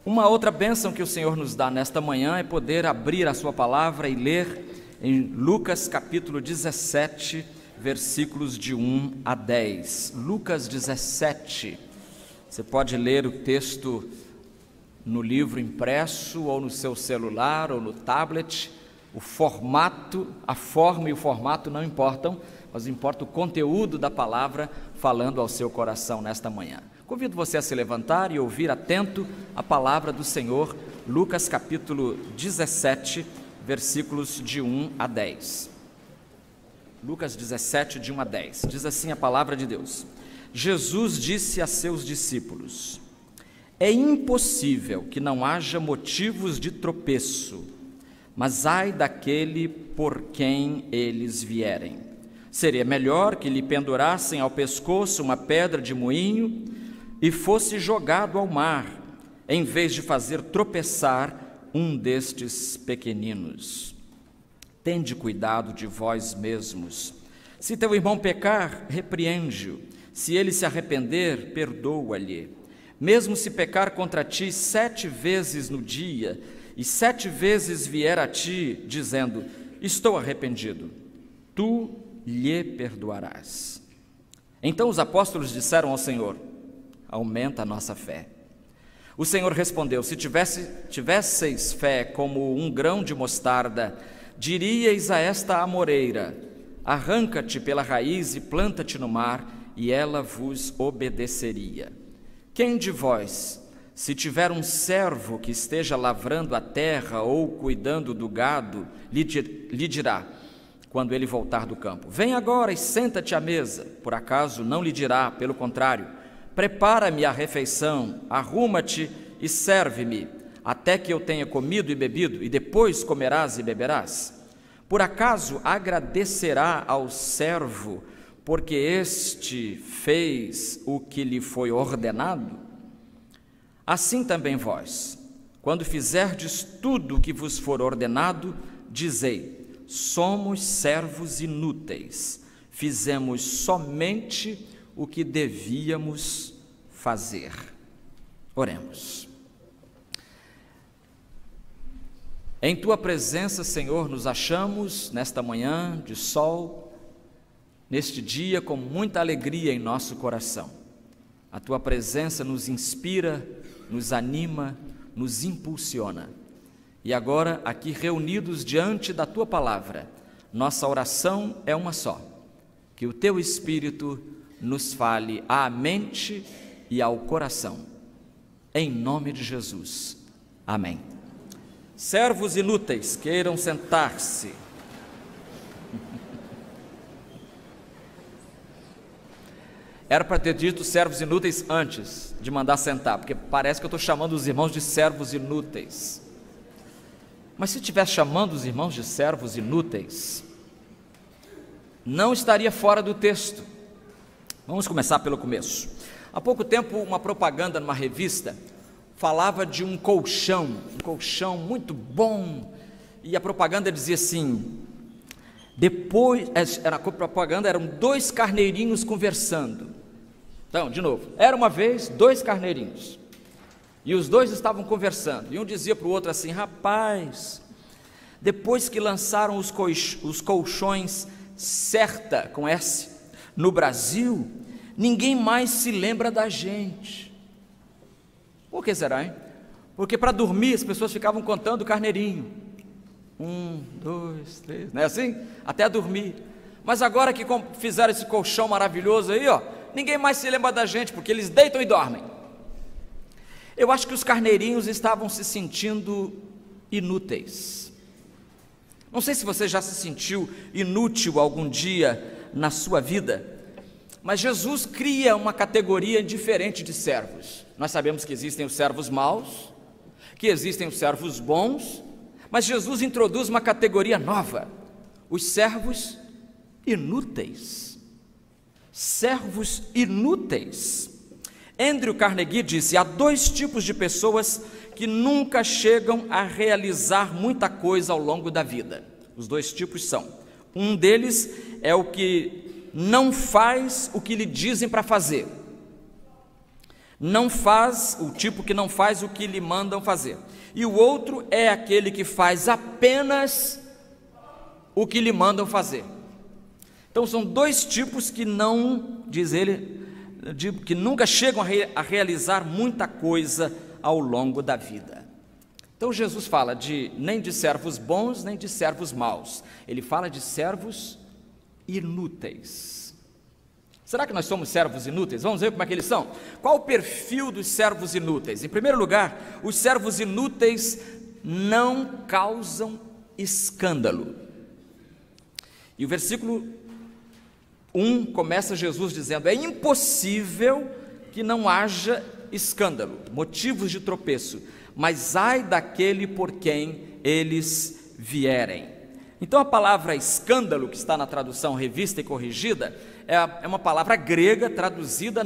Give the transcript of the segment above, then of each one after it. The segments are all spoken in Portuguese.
Uma outra bênção que o Senhor nos dá nesta manhã é poder abrir a sua palavra e ler em Lucas capítulo 17, versículos de 1 a 10. Lucas 17, você pode ler o texto no livro impresso, ou no seu celular, ou no tablet. O formato, a forma e o formato não importam, mas importa o conteúdo da palavra falando ao seu coração nesta manhã. Convido você a se levantar e ouvir atento a palavra do Senhor, Lucas capítulo 17, versículos de 1 a 10. Lucas 17, de 1 a 10. Diz assim a palavra de Deus: Jesus disse a seus discípulos: é impossível que não haja motivos de tropeço, mas ai daquele por quem eles vierem. Seria melhor que lhe pendurassem ao pescoço uma pedra de moinho e fosse jogado ao mar, em vez de fazer tropeçar um destes pequeninos. Tende cuidado de vós mesmos. Se teu irmão pecar, repreende-o. Se ele se arrepender, perdoa-lhe. Mesmo se pecar contra ti 7 vezes no dia, e 7 vezes vier a ti, dizendo: estou arrependido, tu lhe perdoarás. Então os apóstolos disseram ao Senhor: aumenta a nossa fé. O Senhor respondeu: se tivesseis fé como um grão de mostarda, diríeis a esta amoreira: arranca-te pela raiz e planta-te no mar, e ela vos obedeceria. Quem de vós, se tiver um servo que esteja lavrando a terra ou cuidando do gado, lhe dirá, quando ele voltar do campo: vem agora e senta-te à mesa? Por acaso não lhe dirá, pelo contrário: prepara-me a refeição, arruma-te e serve-me, até que eu tenha comido e bebido, e depois comerás e beberás? Por acaso agradecerá ao servo, porque este fez o que lhe foi ordenado? Assim também vós, quando fizerdes tudo o que vos for ordenado, dizei: somos servos inúteis, fizemos somente o que devíamos fazer. Oremos. Em tua presença, Senhor, nos achamos nesta manhã de sol, neste dia com muita alegria em nosso coração. A tua presença nos inspira, nos anima, nos impulsiona. E agora, aqui reunidos diante da tua palavra, nossa oração é uma só: que o teu Espírito nos fale à mente e ao coração. Em nome de Jesus. Amém. Servos inúteis, queiram sentar-se. Era para ter dito servos inúteis antes de mandar sentar, porque parece que eu estou chamando os irmãos de servos inúteis. Mas se estivesse chamando os irmãos de servos inúteis, não estaria fora do texto. Vamos começar pelo começo. Há pouco tempo, uma propaganda numa revista falava de um colchão muito bom, e a propaganda dizia assim: a propaganda eram 2 carneirinhos conversando. Então, de novo, era uma vez 2 carneirinhos, e os 2 estavam conversando, e um dizia para o outro assim: rapaz, depois que lançaram os colchões Certa, com S, no Brasil, ninguém mais se lembra da gente. Por que será, hein? Porque para dormir as pessoas ficavam contando o carneirinho. 1, 2, 3, não é assim? Até dormir. Mas agora que fizeram esse colchão maravilhoso aí, ó, ninguém mais se lembra da gente, porque eles deitam e dormem. Eu acho que os carneirinhos estavam se sentindo inúteis. Não sei se você já se sentiu inútil algum dia na sua vida, mas Jesus cria uma categoria diferente de servos. Nós sabemos que existem os servos maus, que existem os servos bons, mas Jesus introduz uma categoria nova: os servos inúteis. Servos inúteis. Andrew Carnegie disse: há 2 tipos de pessoas que nunca chegam a realizar muita coisa ao longo da vida. Os 2 tipos são: um deles é o que não faz o que lhe dizem para fazer. não faz, o tipo que não faz o que lhe mandam fazer. E o outro é aquele que faz apenas o que lhe mandam fazer. Então são dois tipos que não, diz ele, que nunca chegam a realizar muita coisa ao longo da vida. Então Jesus fala nem de servos bons, nem de servos maus. Ele fala de servos inúteis. Será que nós somos servos inúteis? Vamos ver como é que eles são. Qual o perfil dos servos inúteis? Em primeiro lugar, os servos inúteis não causam escândalo. E o versículo 1 começa Jesus dizendo: é impossível que não haja escândalo, motivos de tropeço, mas ai daquele por quem eles vierem. Então a palavra escândalo, que está na tradução Revista e Corrigida, é uma palavra grega traduzida,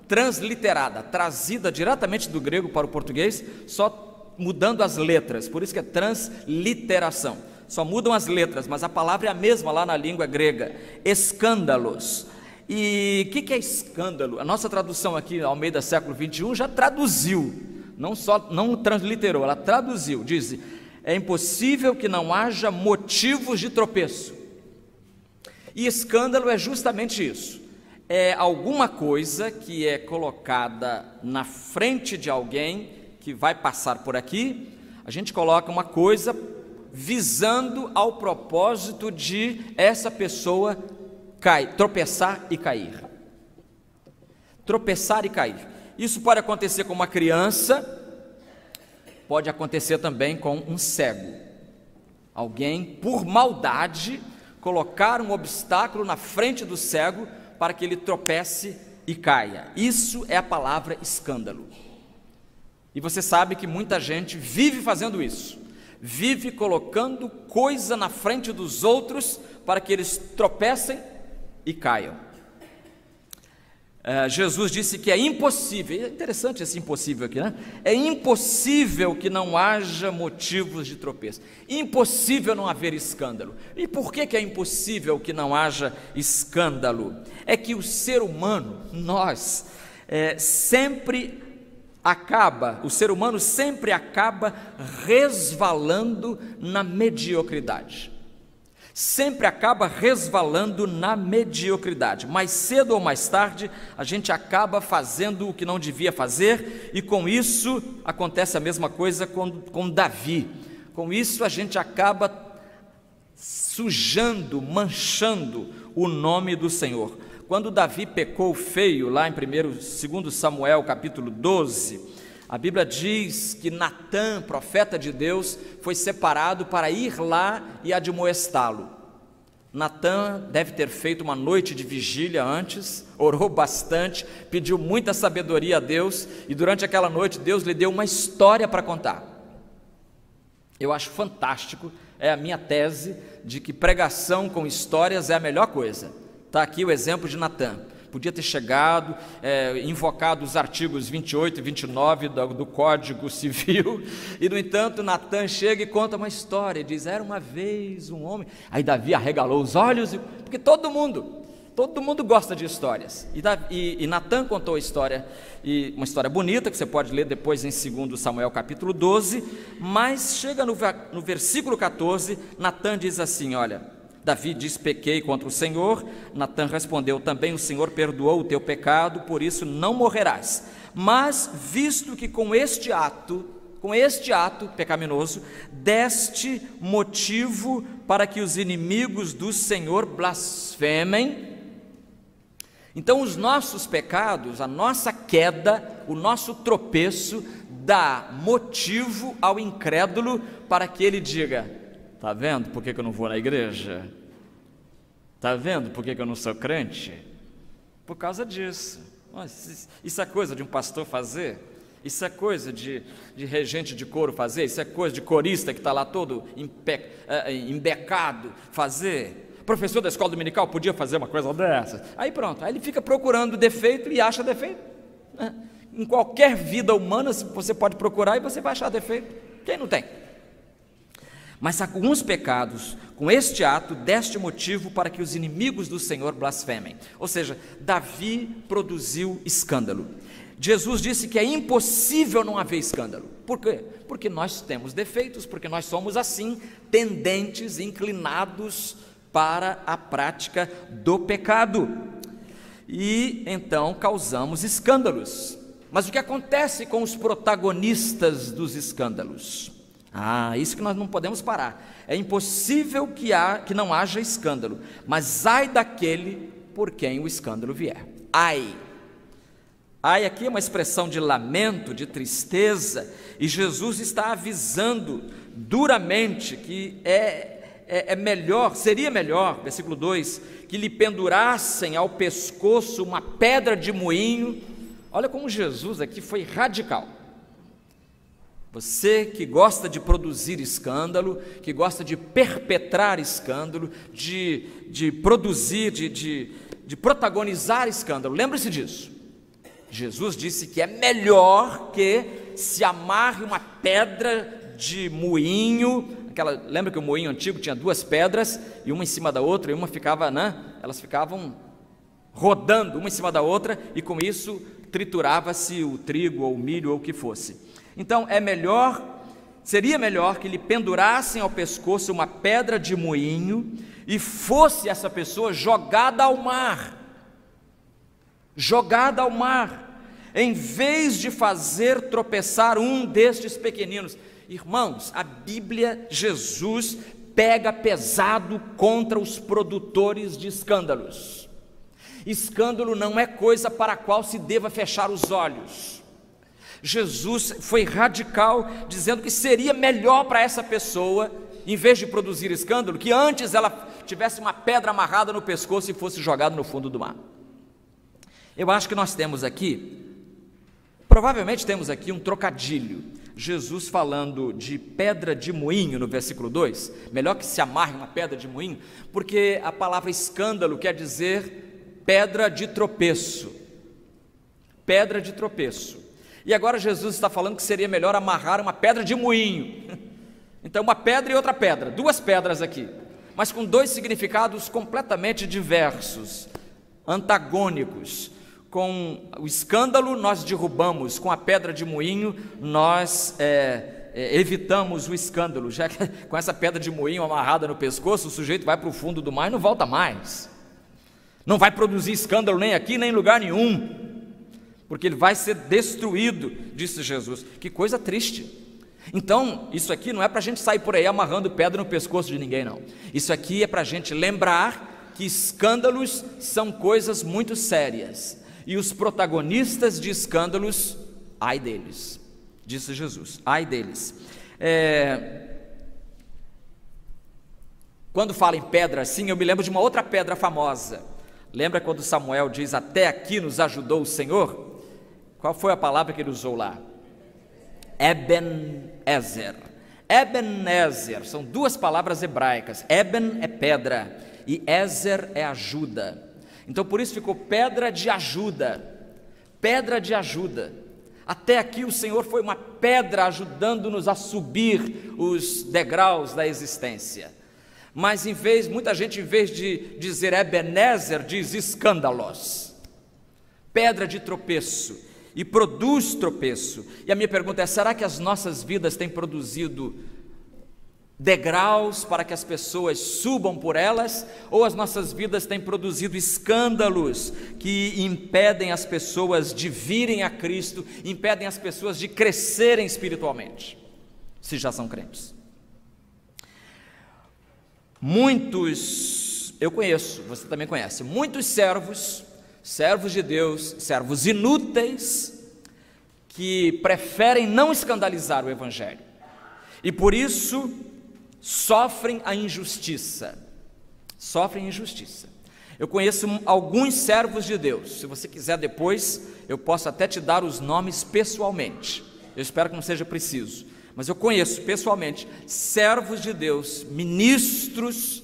transliterada, trazida diretamente do grego para o português, só mudando as letras, por isso que é transliteração, só mudam as letras, mas a palavra é a mesma lá na língua grega, escândalos. E o que é escândalo? A nossa tradução aqui, Almeida século 21, já traduziu, não transliterou, ela traduziu, diz: é impossível que não haja motivos de tropeço. E escândalo é justamente isso, é alguma coisa que é colocada na frente de alguém que vai passar por aqui, a gente coloca uma coisa visando ao propósito de essa pessoa tropeçar e cair. Tropeçar e cair. Isso pode acontecer com uma criança, pode acontecer também com um cego. Alguém, por maldade, colocar um obstáculo na frente do cego para que ele tropece e caia. Isso é a palavra escândalo. E você sabe que muita gente vive fazendo isso, vive colocando coisa na frente dos outros para que eles tropecem e caiam. Jesus disse que é impossível, é interessante esse impossível aqui, né? É impossível que não haja motivos de tropeço, impossível não haver escândalo. E por que é impossível que não haja escândalo? É que o ser humano, o ser humano sempre acaba resvalando na mediocridade. Sempre acaba resvalando na mediocridade. Mais cedo ou mais tarde, a gente acaba fazendo o que não devia fazer, e com isso acontece a mesma coisa com Davi. Com isso a gente acaba sujando, manchando o nome do Senhor. Quando Davi pecou feio, lá em 2 Samuel capítulo 12, a Bíblia diz que Natã, profeta de Deus, foi separado para ir lá e admoestá-lo. Natã deve ter feito uma noite de vigília antes, orou bastante, pediu muita sabedoria a Deus, e durante aquela noite Deus lhe deu uma história para contar. Eu acho fantástico, é a minha tese de que pregação com histórias é a melhor coisa. Está aqui o exemplo de Natã. Podia ter chegado, invocado os artigos 28 e 29 do Código Civil, e no entanto Natã chega e conta uma história, diz: era uma vez um homem. Aí Davi arregalou os olhos, porque todo mundo gosta de histórias, e Natã contou a história, e uma história bonita, que você pode ler depois em 2 Samuel capítulo 12, mas chega no versículo 14, Natã diz assim, olha, Davi diz: pequei contra o Senhor. Natã respondeu: também o Senhor perdoou o teu pecado, por isso não morrerás. Mas visto que com este ato pecaminoso, deste motivo para que os inimigos do Senhor blasfemem, então os nossos pecados, a nossa queda, o nosso tropeço, dá motivo ao incrédulo para que ele diga: está vendo por que eu não vou na igreja? Está vendo por que eu não sou crente? Por causa disso. Isso é coisa de um pastor fazer? Isso é coisa de regente de coro fazer? Isso é coisa de corista que está lá todo embecado fazer? Professor da escola dominical podia fazer uma coisa dessa? Aí pronto, aí ele fica procurando defeito e acha defeito. Em qualquer vida humana você pode procurar e você vai achar defeito. Quem não tem? Mas alguns pecados, com este ato, deste motivo para que os inimigos do Senhor blasfemem. Ou seja, Davi produziu escândalo. Jesus disse que é impossível não haver escândalo. Por quê? Porque nós temos defeitos, porque nós somos assim, tendentes, inclinados para a prática do pecado. E então causamos escândalos. Mas o que acontece com os protagonistas dos escândalos? Isso que nós não podemos parar. É impossível que não haja escândalo, mas ai daquele por quem o escândalo vier. Ai aqui é uma expressão de lamento, de tristeza, e Jesus está avisando duramente que seria melhor, versículo 2, que lhe pendurassem ao pescoço uma pedra de moinho. Olha como Jesus aqui foi radical. Você que gosta de produzir escândalo, que gosta de perpetrar escândalo, de produzir, de protagonizar escândalo, lembre-se disso. Jesus disse que é melhor que se amarre uma pedra de moinho, lembra que o moinho antigo tinha duas pedras, e uma em cima da outra, e uma ficava, elas ficavam rodando uma em cima da outra, e com isso triturava-se o trigo, ou o milho, ou o que fosse. Então seria melhor que lhe pendurassem ao pescoço uma pedra de moinho, e fosse essa pessoa jogada ao mar, em vez de fazer tropeçar um destes pequeninos. Irmãos, a Bíblia, Jesus pega pesado contra os produtores de escândalos. Escândalo não é coisa para a qual se deva fechar os olhos. Jesus foi radical, dizendo que seria melhor para essa pessoa, em vez de produzir escândalo, que antes ela tivesse uma pedra amarrada no pescoço e fosse jogada no fundo do mar. Eu acho que nós temos aqui, provavelmente temos aqui um trocadilho. Jesus falando de pedra de moinho no versículo 2, melhor que se amarre uma pedra de moinho, porque a palavra escândalo quer dizer pedra de tropeço. Pedra de tropeço. E agora Jesus está falando que seria melhor amarrar uma pedra de moinho. Então uma pedra e outra pedra, duas pedras aqui, mas com dois significados completamente diversos, antagônicos. Com o escândalo nós derrubamos, com a pedra de moinho nós evitamos o escândalo, já que com essa pedra de moinho amarrada no pescoço, o sujeito vai para o fundo do mar e não volta mais, não vai produzir escândalo nem aqui nem em lugar nenhum, porque ele vai ser destruído, disse Jesus. Que coisa triste. Então isso aqui não é para a gente sair por aí amarrando pedra no pescoço de ninguém, não. Isso aqui é para a gente lembrar que escândalos são coisas muito sérias, e os protagonistas de escândalos, ai deles, disse Jesus, ai deles. Quando fala em pedra assim, eu me lembro de uma outra pedra famosa. Lembra quando Samuel diz, até aqui nos ajudou o Senhor? Qual foi a palavra que ele usou lá? Ebenezer. Ebenezer, são duas palavras hebraicas. Eben é pedra e Ezer é ajuda. Então por isso ficou pedra de ajuda, pedra de ajuda. Até aqui o Senhor foi uma pedra ajudando-nos a subir os degraus da existência. Mas muita gente em vez de dizer Ebenezer, diz escândalos, pedra de tropeço, e produz tropeço. E a minha pergunta é, será que as nossas vidas têm produzido degraus para que as pessoas subam por elas, ou as nossas vidas têm produzido escândalos que impedem as pessoas de virem a Cristo, impedem as pessoas de crescerem espiritualmente, se já são crentes? Muitos, eu conheço, você também conhece, muitos servos de Deus, servos inúteis, que preferem não escandalizar o Evangelho, e por isso sofrem a injustiça, Eu conheço alguns servos de Deus, se você quiser depois, eu posso até te dar os nomes pessoalmente, eu espero que não seja preciso, mas eu conheço pessoalmente servos de Deus, ministros,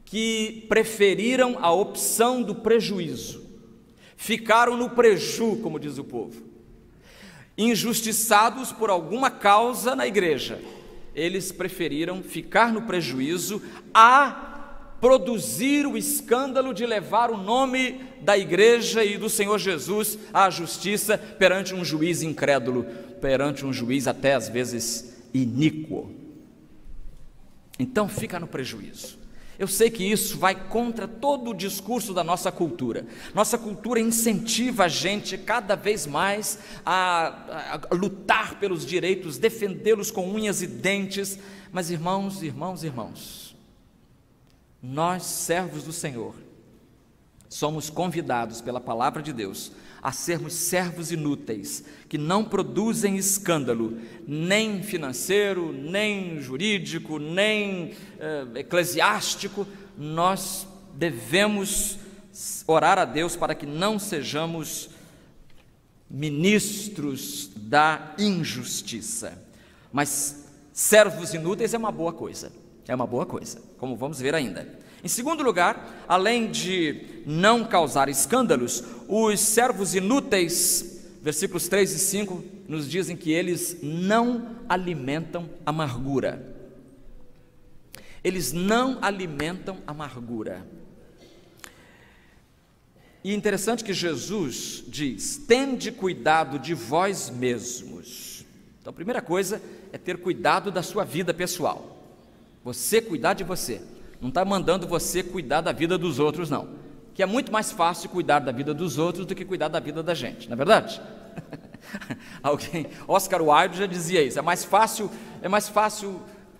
que preferiram a opção do prejuízo, ficaram no preju, como diz o povo, injustiçados por alguma causa na igreja, eles preferiram ficar no prejuízo a produzir o escândalo de levar o nome da igreja e do Senhor Jesus à justiça perante um juiz incrédulo, perante um juiz até às vezes iníquo. Então fica no prejuízo. Eu sei que isso vai contra todo o discurso da nossa cultura. Nossa cultura incentiva a gente cada vez mais a lutar pelos direitos, defendê-los com unhas e dentes. Mas irmãos, nós, servos do Senhor, somos convidados pela palavra de Deus a sermos servos inúteis, que não produzem escândalo, nem financeiro, nem jurídico, nem eclesiástico. Nós devemos orar a Deus para que não sejamos ministros da injustiça. Mas servos inúteis é uma boa coisa, como vamos ver ainda. Em segundo lugar, além de não causar escândalos, os servos inúteis, versículos 3 e 5, nos dizem que eles não alimentam amargura. Eles não alimentam amargura. E é interessante que Jesus diz: tende cuidado de vós mesmos. Então a primeira coisa é ter cuidado da sua vida pessoal. Você cuidar de você. Não está mandando você cuidar da vida dos outros, não. Que é muito mais fácil cuidar da vida dos outros do que cuidar da vida da gente, não é verdade? Oscar Wilde já dizia isso. É mais fácil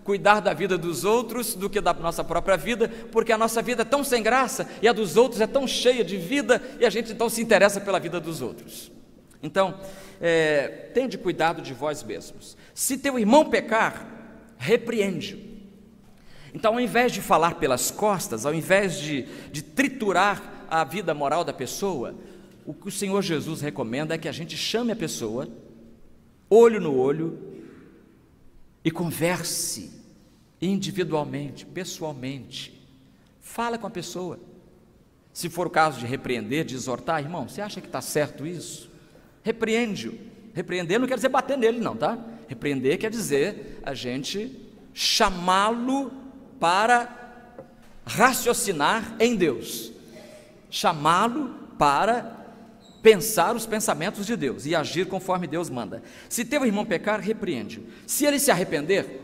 cuidar da vida dos outros do que da nossa própria vida, porque a nossa vida é tão sem graça e a dos outros é tão cheia de vida, e a gente então se interessa pela vida dos outros. Então, tende cuidado de vós mesmos. Se teu irmão pecar, repreende-o. Então, ao invés de falar pelas costas, ao invés de triturar a vida moral da pessoa, o que o Senhor Jesus recomenda é que a gente chame a pessoa, olho no olho, e converse individualmente, pessoalmente. Fala com a pessoa. Se for o caso de repreender, de exortar, irmão, você acha que está certo isso? Repreende-o. Repreender não quer dizer bater nele, não, tá? Repreender quer dizer a gente chamá-lo para raciocinar em Deus, chamá-lo para pensar os pensamentos de Deus e agir conforme Deus manda. Se teu irmão pecar, repreende-o. Se ele se arrepender,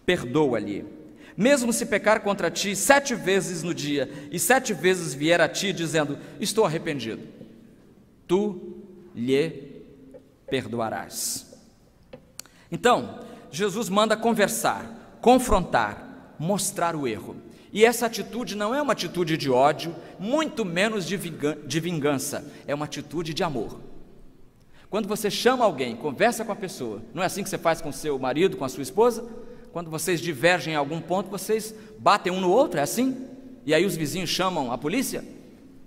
perdoa-lhe. Mesmo se pecar contra ti 7 vezes no dia e 7 vezes vier a ti dizendo: estou arrependido, tu lhe perdoarás. Então, Jesus manda conversar, confrontar, mostrar o erro. E essa atitude não é uma atitude de ódio, muito menos de vingança, é uma atitude de amor. Quando você chama alguém, conversa com a pessoa, não é assim que você faz com seu marido, com a sua esposa? Quando vocês divergem em algum ponto, vocês batem um no outro, é assim? E aí os vizinhos chamam a polícia?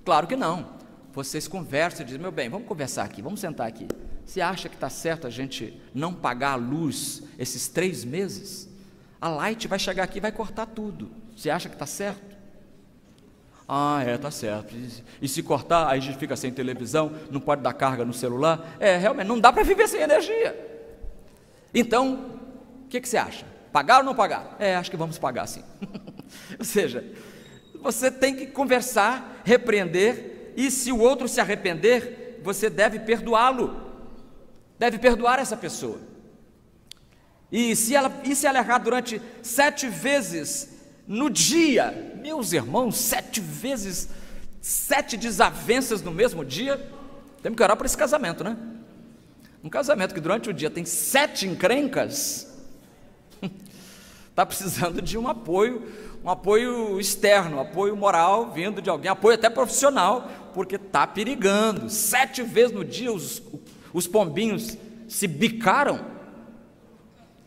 Claro que não. Vocês conversam e dizem: meu bem, vamos conversar aqui, vamos sentar aqui. Você acha que está certo a gente não pagar a luz esses 3 meses? A Light vai chegar aqui e vai cortar tudo. Você acha que está certo? Está certo. E se cortar, aí a gente fica sem televisão, não pode dar carga no celular. Realmente, não dá para viver sem energia. Então, o que você acha? Pagar ou não pagar? Acho que vamos pagar sim. Ou seja, você tem que conversar, repreender, e se o outro se arrepender, você deve perdoá-lo. Deve perdoar essa pessoa. E se ela errar durante 7 vezes no dia, meus irmãos, 7 vezes, 7 desavenças no mesmo dia, temos que orar por esse casamento, né? Um casamento que durante o dia tem 7 encrencas, está precisando de um apoio externo, um apoio moral vindo de alguém, apoio até profissional, porque está perigando. 7 vezes no dia os pombinhos se bicaram.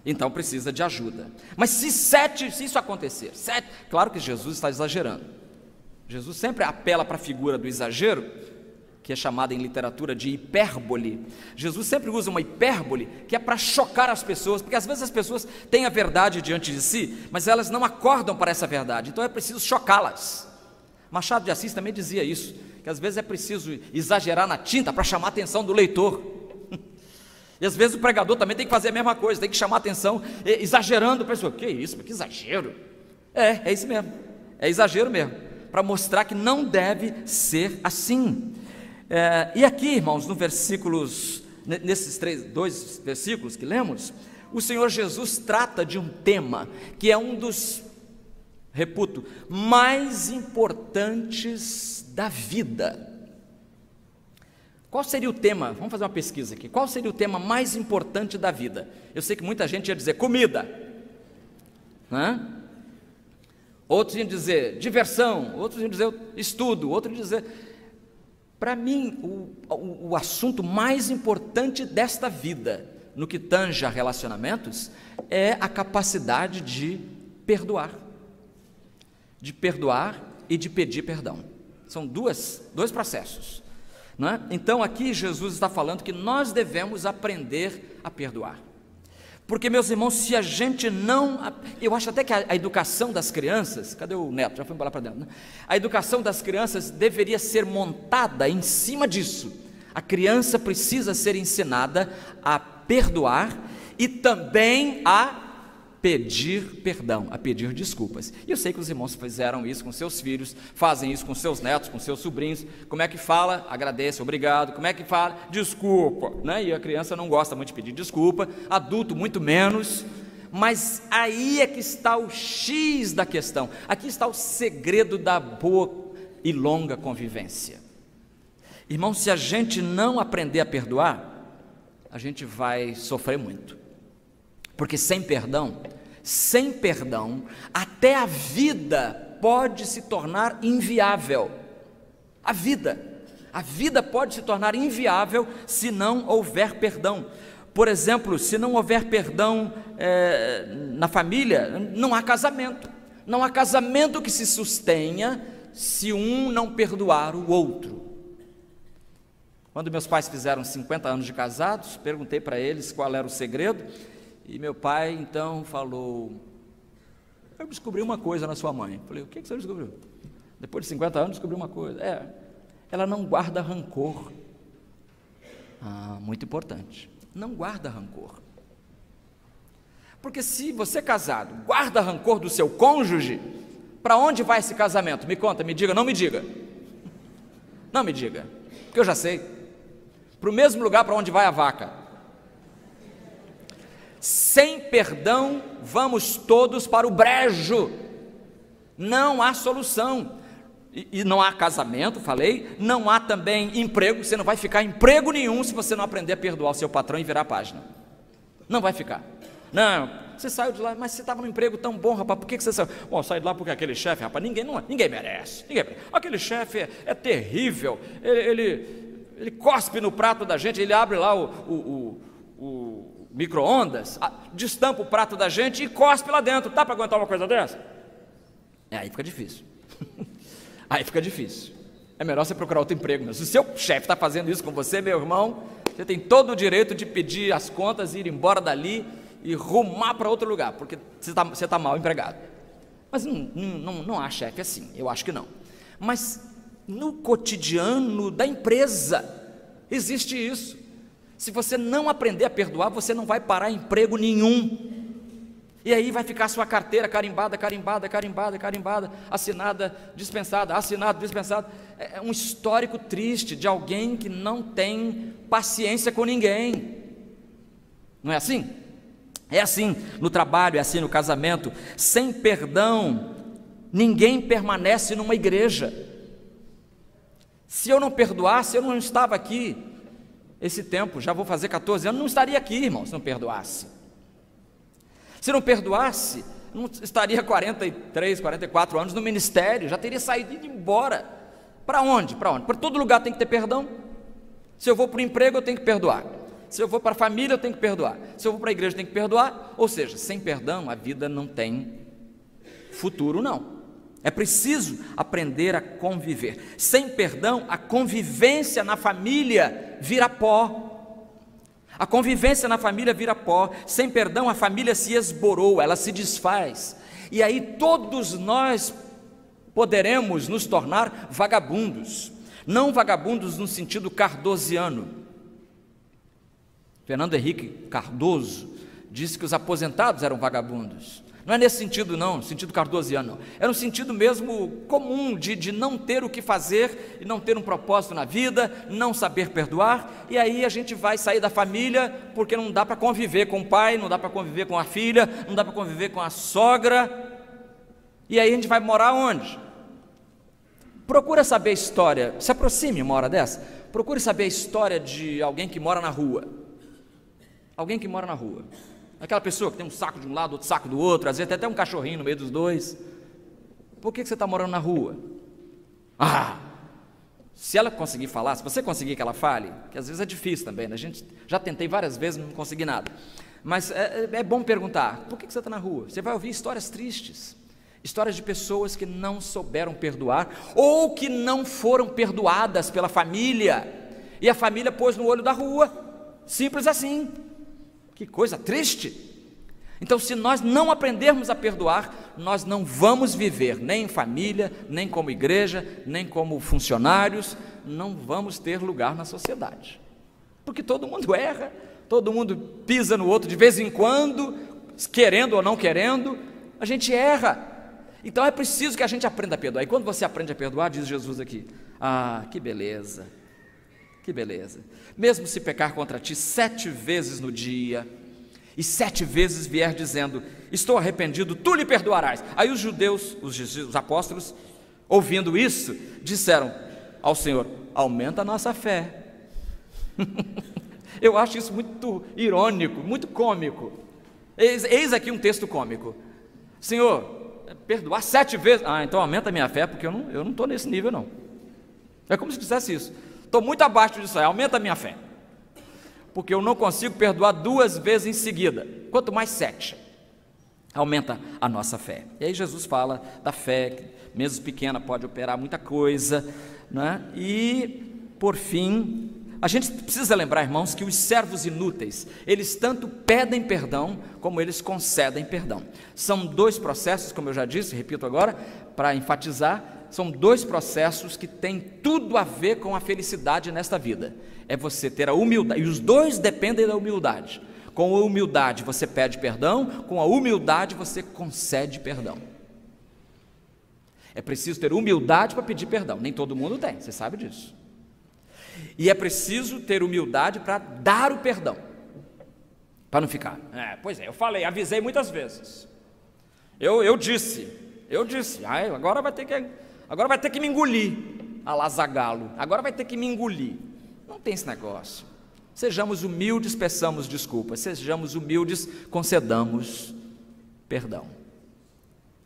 Então precisa de ajuda. Mas se isso acontecer, 7, claro que Jesus está exagerando. Jesus sempre apela para a figura do exagero, que é chamada em literatura de hipérbole. Jesus sempre usa uma hipérbole que é para chocar as pessoas, porque às vezes as pessoas têm a verdade diante de si, mas elas não acordam para essa verdade, então é preciso chocá-las. Machado de Assis também dizia isso, que às vezes é preciso exagerar na tinta para chamar a atenção do leitor. E às vezes o pregador também tem que fazer a mesma coisa, tem que chamar a atenção, exagerando a pessoa. Que isso, que exagero. É isso mesmo. é exagero mesmo, para mostrar que não deve ser assim. E aqui, irmãos, nesses dois versículos que lemos, o Senhor Jesus trata de um tema que é um dos, reputo, mais importantes da vida. Qual seria o tema? Vamos fazer uma pesquisa aqui. Qual seria o tema mais importante da vida? Eu sei que muita gente ia dizer comida, né? Outros iam dizer diversão, outros iam dizer estudo, outros iam dizer... Para mim, o assunto mais importante desta vida, no que tange a relacionamentos, é a capacidade de perdoar e de pedir perdão. São dois processos, não é? Então aqui Jesus está falando que nós devemos aprender a perdoar, porque, meus irmãos, se a gente não... Eu acho até que a educação das crianças... Cadê o Neto? Já foi embora para dentro, né? A educação das crianças deveria ser montada em cima disso. A criança precisa ser ensinada a perdoar e também a pedir perdão, a pedir desculpas. E eu sei que os irmãos fizeram isso com seus filhos, fazem isso com seus netos, com seus sobrinhos. Como é que fala? Agradece, obrigado. Como é que fala? Desculpa, né? E a criança não gosta muito de pedir desculpa, adulto muito menos. Mas aí é que está o X da questão, aqui está o segredo da boa e longa convivência. Irmão, se a gente não aprender a perdoar, a gente vai sofrer muito, porque sem perdão, até a vida pode se tornar inviável. A vida pode se tornar inviável se não houver perdão. Por exemplo, se não houver perdão na família, não há casamento. Não há casamento que se sustenha se um não perdoar o outro. Quando meus pais fizeram 50 anos de casados, perguntei para eles qual era o segredo, e meu pai então falou: eu descobri uma coisa na sua mãe. Falei: o que você descobriu? Depois de 50 anos descobri uma coisa. Ela não guarda rancor. Muito importante, não guarda rancor. Porque se você casado guarda rancor do seu cônjuge, para onde vai esse casamento? Me conta, me diga, não me diga. Não me diga, porque eu já sei. Para o mesmo lugar para onde vai a vaca. Sem perdão, vamos todos para o brejo. Não há solução. E não há casamento, falei, não há também emprego. Você não vai ficar emprego nenhum se você não aprender a perdoar o seu patrão e virar a página. Não vai ficar. Não, você saiu de lá, mas você estava num emprego tão bom, rapaz, por que você saiu? Bom, eu saí de lá porque aquele chefe, rapaz, ninguém merece. Aquele chefe é terrível, ele cospe no prato da gente, ele abre lá o micro-ondas, destampa o prato da gente e cospe lá dentro. Tá para aguentar uma coisa dessa? Aí fica difícil. Aí fica difícil. É melhor você procurar outro emprego mesmo. Se o seu chefe está fazendo isso com você, meu irmão, você tem todo o direito de pedir as contas, ir embora dali e rumar para outro lugar, porque você está mal empregado. Mas não há chefe assim, eu acho que não. Mas no cotidiano da empresa existe isso. Se você não aprender a perdoar, você não vai parar emprego nenhum. E aí vai ficar sua carteira carimbada, assinada, dispensada, assinado, dispensado. É um histórico triste de alguém que não tem paciência com ninguém. Não é assim? É assim no trabalho, é assim no casamento. Sem perdão, ninguém permanece numa igreja. Se eu não perdoasse, eu não estava aqui esse tempo, já vou fazer 14 anos, não estaria aqui, irmão, se não perdoasse. Se não perdoasse, não estaria 43, 44 anos no ministério, já teria saído e ido embora. Para onde? Para todo lugar tem que ter perdão. Se eu vou para o emprego, eu tenho que perdoar. Se eu vou para a família, eu tenho que perdoar. Se eu vou para a igreja, eu tenho que perdoar. Ou seja, sem perdão, a vida não tem futuro, não. É preciso aprender a conviver. Sem perdão, a convivência na família vira pó. A convivência na família vira pó. Sem perdão, a família se esborou, ela se desfaz. E aí todos nós poderemos nos tornar vagabundos. Não vagabundos no sentido cardosiano. Fernando Henrique Cardoso disse que os aposentados eram vagabundos. Não é nesse sentido não, no sentido cardoziano, não. É no sentido mesmo comum de não ter o que fazer e não ter um propósito na vida, não saber perdoar, e aí a gente vai sair da família porque não dá para conviver com o pai, não dá para conviver com a filha, não dá para conviver com a sogra, e aí a gente vai morar onde? Procura saber a história, se aproxime uma hora dessa, procure saber a história de alguém que mora na rua. Alguém que mora na rua. Aquela pessoa que tem um saco de um lado, outro saco do outro, às vezes tem até um cachorrinho no meio dos dois. Por que você está morando na rua? Se ela conseguir falar, se você conseguir que ela fale, que às vezes é difícil também, né? A gente já tentei várias vezes, não consegui nada. Mas é bom perguntar, por que você está na rua? Você vai ouvir histórias tristes, histórias de pessoas que não souberam perdoar, ou que não foram perdoadas pela família, e a família pôs no olho da rua, simples assim. Que coisa triste. Então, se nós não aprendermos a perdoar, nós não vamos viver nem em família, nem como igreja, nem como funcionários, não vamos ter lugar na sociedade, porque todo mundo erra, todo mundo pisa no outro de vez em quando, querendo ou não querendo, a gente erra. Então é preciso que a gente aprenda a perdoar. E quando você aprende a perdoar, diz Jesus aqui, que beleza, que beleza. Mesmo se pecar contra ti 7 vezes no dia, e 7 vezes vier dizendo, estou arrependido, tu lhe perdoarás. Aí os judeus, os apóstolos, ouvindo isso, disseram ao Senhor, aumenta a nossa fé. Eu acho isso muito irônico, muito cômico. Eis aqui um texto cômico. Senhor, perdoar 7 vezes, então aumenta a minha fé, porque eu não estou nesse nível não. É como se dissesse isso, estou muito abaixo disso aí, aumenta a minha fé, porque eu não consigo perdoar 2 vezes em seguida, quanto mais 7, aumenta a nossa fé. E aí Jesus fala da fé, que mesmo pequena pode operar muita coisa, né? E por fim, a gente precisa lembrar, irmãos, que os servos inúteis, eles tanto pedem perdão, como eles concedem perdão. São 2 processos, como eu já disse, repito agora, para enfatizar, são 2 processos que têm tudo a ver com a felicidade nesta vida. É você ter a humildade, e os 2 dependem da humildade. Com a humildade você pede perdão, com a humildade você concede perdão. É preciso ter humildade para pedir perdão, nem todo mundo tem, você sabe disso. E é preciso ter humildade para dar o perdão, para não ficar, pois é, eu falei, avisei muitas vezes, eu disse, agora vai ter que me engolir, a lá Zagalo, agora vai ter que me engolir. Não tem esse negócio. Sejamos humildes, peçamos desculpas, sejamos humildes, concedamos perdão.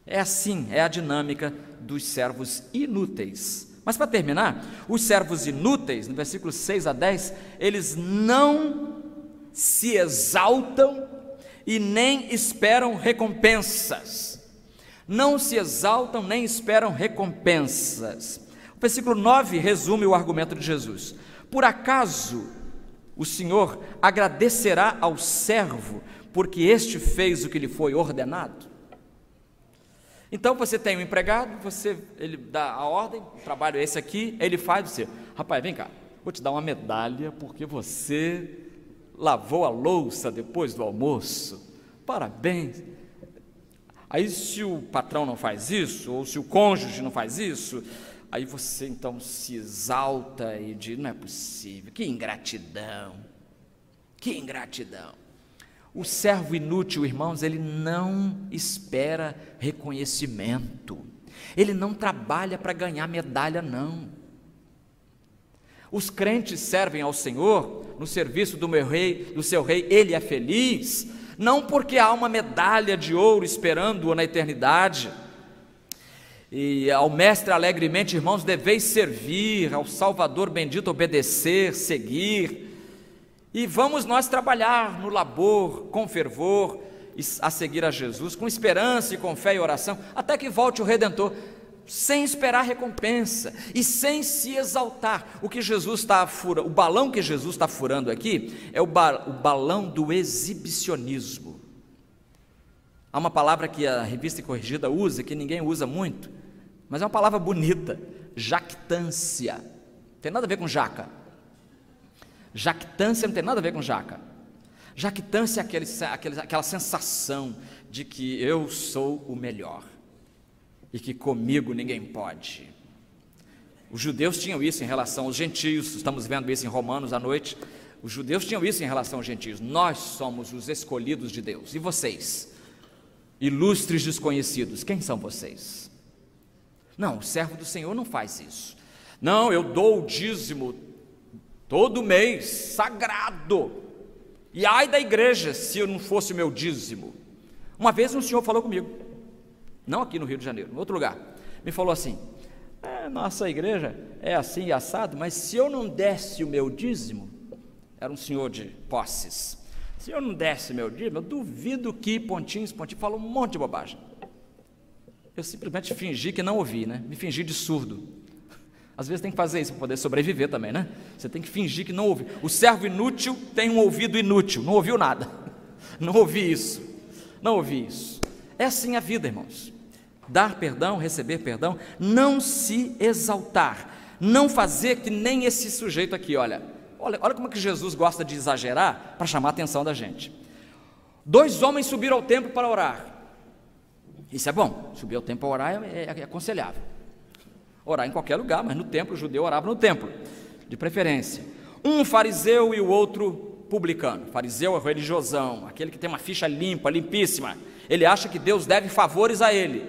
É assim, é a dinâmica dos servos inúteis. Mas para terminar, os servos inúteis, no versículo 6 a 10, eles não se exaltam e nem esperam recompensas. Não se exaltam nem esperam recompensas. O versículo 9 resume o argumento de Jesus. Por acaso o Senhor agradecerá ao servo porque este fez o que lhe foi ordenado? Então você tem um empregado, ele dá a ordem, o trabalho é esse aqui, ele faz você, rapaz, vem cá, vou te dar uma medalha porque você lavou a louça depois do almoço, parabéns. Aí se o patrão não faz isso, ou se o cônjuge não faz isso, aí você então se exalta e diz, não é possível, que ingratidão, que ingratidão. O servo inútil, irmãos, ele não espera reconhecimento, ele não trabalha para ganhar medalha, não. Os crentes servem ao Senhor, no serviço do meu rei, do seu rei, ele é feliz, não porque há uma medalha de ouro esperando-o na eternidade. E ao mestre alegremente, irmãos, deveis servir, ao Salvador bendito obedecer, seguir. E vamos nós trabalhar no labor, com fervor, a seguir a Jesus, com esperança e com fé e oração, até que volte o Redentor, sem esperar recompensa e sem se exaltar. O que Jesus está furando, o balão que Jesus está furando aqui, é o balão do exibicionismo. Há uma palavra que a Revista Corrigida usa, que ninguém usa muito, mas é uma palavra bonita, jactância. Não tem nada a ver com jaca. Jactância não tem nada a ver com jaca. Jactância é aquela sensação de que eu sou o melhor e que comigo ninguém pode. Os judeus tinham isso em relação aos gentios, estamos vendo isso em Romanos à noite. Os judeus tinham isso em relação aos gentios. Nós somos os escolhidos de Deus. E vocês? Ilustres desconhecidos, quem são vocês? Não, o servo do Senhor não faz isso. Não, eu dou o dízimo todo mês, sagrado. E ai da igreja se eu não fosse o meu dízimo. Uma vez um senhor falou comigo, não aqui no Rio de Janeiro, em outro lugar, me falou assim: nossa igreja é assim assado, mas se eu não desse o meu dízimo, era um senhor de posses, se eu não desse meu dízimo, eu duvido que pontinhos, falou um monte de bobagem. Eu simplesmente fingi que não ouvi, né? Me fingi de surdo. Às vezes tem que fazer isso para poder sobreviver também, né? Você tem que fingir que não ouve. O servo inútil tem um ouvido inútil, não ouviu nada. Não ouvi isso, não ouvi isso. É assim a vida, irmãos. Dar perdão, receber perdão, não se exaltar, não fazer que nem esse sujeito aqui, olha como é que Jesus gosta de exagerar para chamar a atenção da gente. 2 homens subiram ao templo para orar. Isso é bom, subir ao templo para orar é aconselhável. Orar em qualquer lugar, mas no templo, o judeu orava no templo, de preferência. Um fariseu e o outro publicano. Fariseu é o religiosão, aquele que tem uma ficha limpa, limpíssima. Ele acha que Deus deve favores a ele.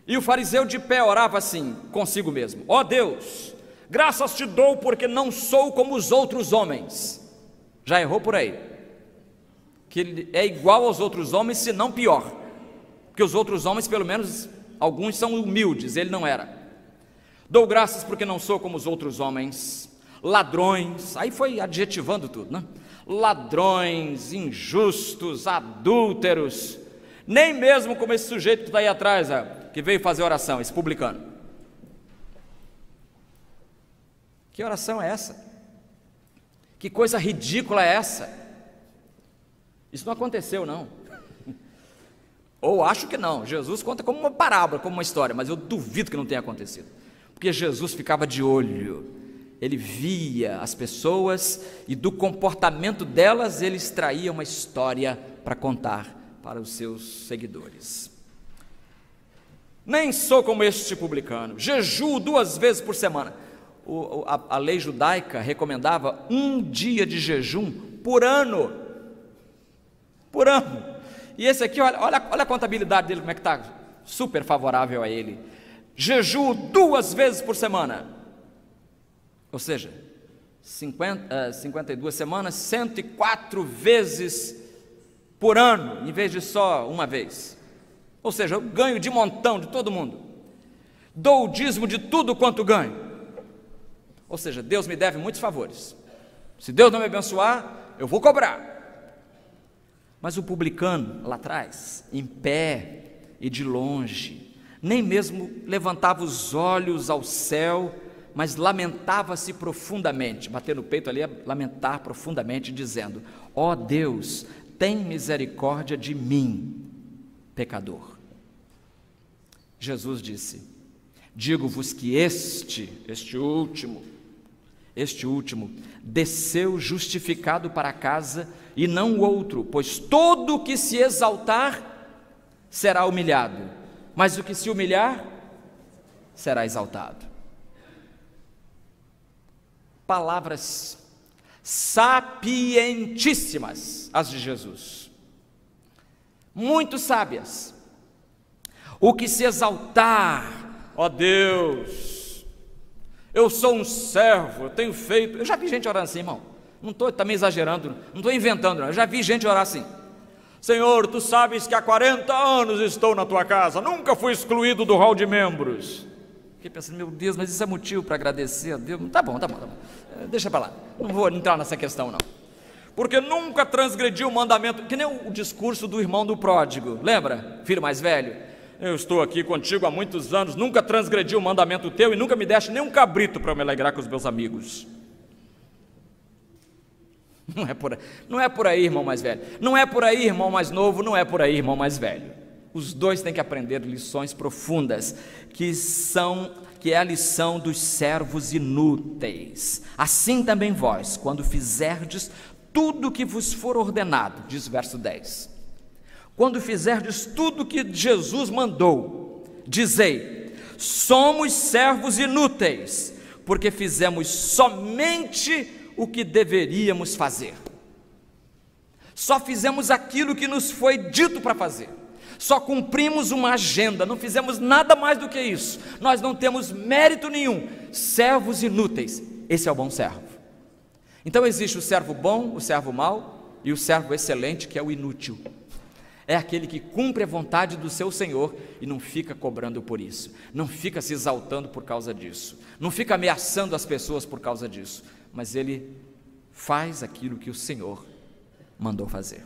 E o fariseu de pé orava assim, consigo mesmo: ó Deus, graças te dou porque não sou como os outros homens. Já errou por aí, que ele é igual aos outros homens, se não pior, porque os outros homens, pelo menos alguns, são humildes, ele não era. Dou graças porque não sou como os outros homens, ladrões, aí foi adjetivando tudo, né? Ladrões, injustos, adúlteros, nem mesmo como esse sujeito que está aí atrás, que veio fazer oração, esse publicano. Que oração é essa? Que coisa ridícula é essa? Isso não aconteceu, não. Ou acho que não. Jesus conta como uma parábola, como uma história, mas eu duvido que não tenha acontecido, porque Jesus ficava de olho, ele via as pessoas e do comportamento delas ele extraía uma história para contar para os seus seguidores. Nem sou como este publicano, jejuo 2 vezes por semana. A lei judaica recomendava 1 dia de jejum por ano. Por ano. E esse aqui, olha a contabilidade dele, como é que está, super favorável a ele. Jejuo 2 vezes por semana, ou seja, 52 semanas, 104 vezes por ano, em vez de só uma vez. Ou seja, eu ganho de montão de todo mundo. Dou o dízimo de tudo quanto ganho. Ou seja, Deus me deve muitos favores. Se Deus não me abençoar, eu vou cobrar. Mas o publicano, lá atrás, em pé e de longe, nem mesmo levantava os olhos ao céu, mas lamentava-se profundamente, bater no peito ali, lamentar profundamente, dizendo: ó Deus, tem misericórdia de mim, pecador. Jesus disse: digo-vos que este último, desceu justificado para casa, e não o outro, pois todo o que se exaltar será humilhado, mas o que se humilhar será exaltado. Palavras sapientíssimas as de Jesus, muito sábias. O que se exaltar, ó Deus, eu sou um servo, eu tenho feito. Eu já vi gente orando assim, irmão, não estou também exagerando, não estou inventando, não. Eu já vi gente orar assim: Senhor, tu sabes que há 40 anos estou na tua casa, nunca fui excluído do hall de membros. Fiquei pensando: meu Deus, mas isso é motivo para agradecer a Deus? Tá bom, deixa para lá, não vou entrar nessa questão não. Porque nunca transgrediu o mandamento, que nem o discurso do irmão do pródigo, lembra? Filho mais velho: eu estou aqui contigo há muitos anos, nunca transgredi o mandamento teu e nunca me deste nem um cabrito para eu me alegrar com os meus amigos. Não é por aí, irmão mais velho. Não é por aí, irmão mais novo. Não é por aí, irmão mais velho. Os dois têm que aprender lições profundas, que é a lição dos servos inúteis. Assim também vós, quando fizerdes tudo que vos for ordenado, diz o verso 10. Quando fizerdes tudo que Jesus mandou, dizei: somos servos inúteis, porque fizemos somente o que deveríamos fazer. Só fizemos aquilo que nos foi dito para fazer. Só cumprimos uma agenda, não fizemos nada mais do que isso. Nós não temos mérito nenhum. Servos inúteis, esse é o bom servo. Então existe o servo bom, o servo mau e o servo excelente, que é o inútil. É aquele que cumpre a vontade do seu Senhor e não fica cobrando por isso, não fica se exaltando por causa disso, não fica ameaçando as pessoas por causa disso, mas ele faz aquilo que o Senhor mandou fazer.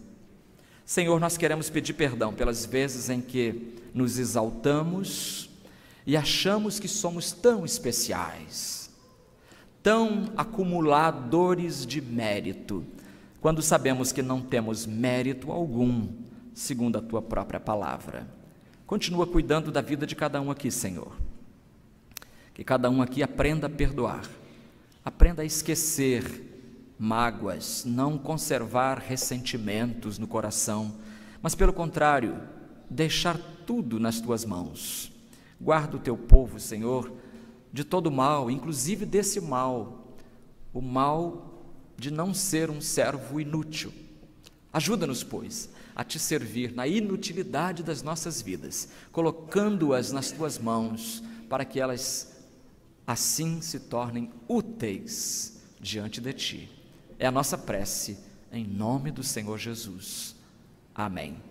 Senhor, nós queremos pedir perdão pelas vezes em que nos exaltamos e achamos que somos tão especiais, tão acumuladores de mérito, quando sabemos que não temos mérito algum, segundo a Tua própria palavra. Continua cuidando da vida de cada um aqui, Senhor. Que cada um aqui aprenda a perdoar, aprenda a esquecer mágoas, não conservar ressentimentos no coração, mas pelo contrário, deixar tudo nas Tuas mãos. Guarda o Teu povo, Senhor, de todo mal, inclusive desse mal, o mal de não ser um servo inútil. Ajuda-nos, pois, a Te servir na inutilidade das nossas vidas, colocando-as nas Tuas mãos, para que elas assim se tornem úteis diante de Ti. É a nossa prece, em nome do Senhor Jesus. Amém.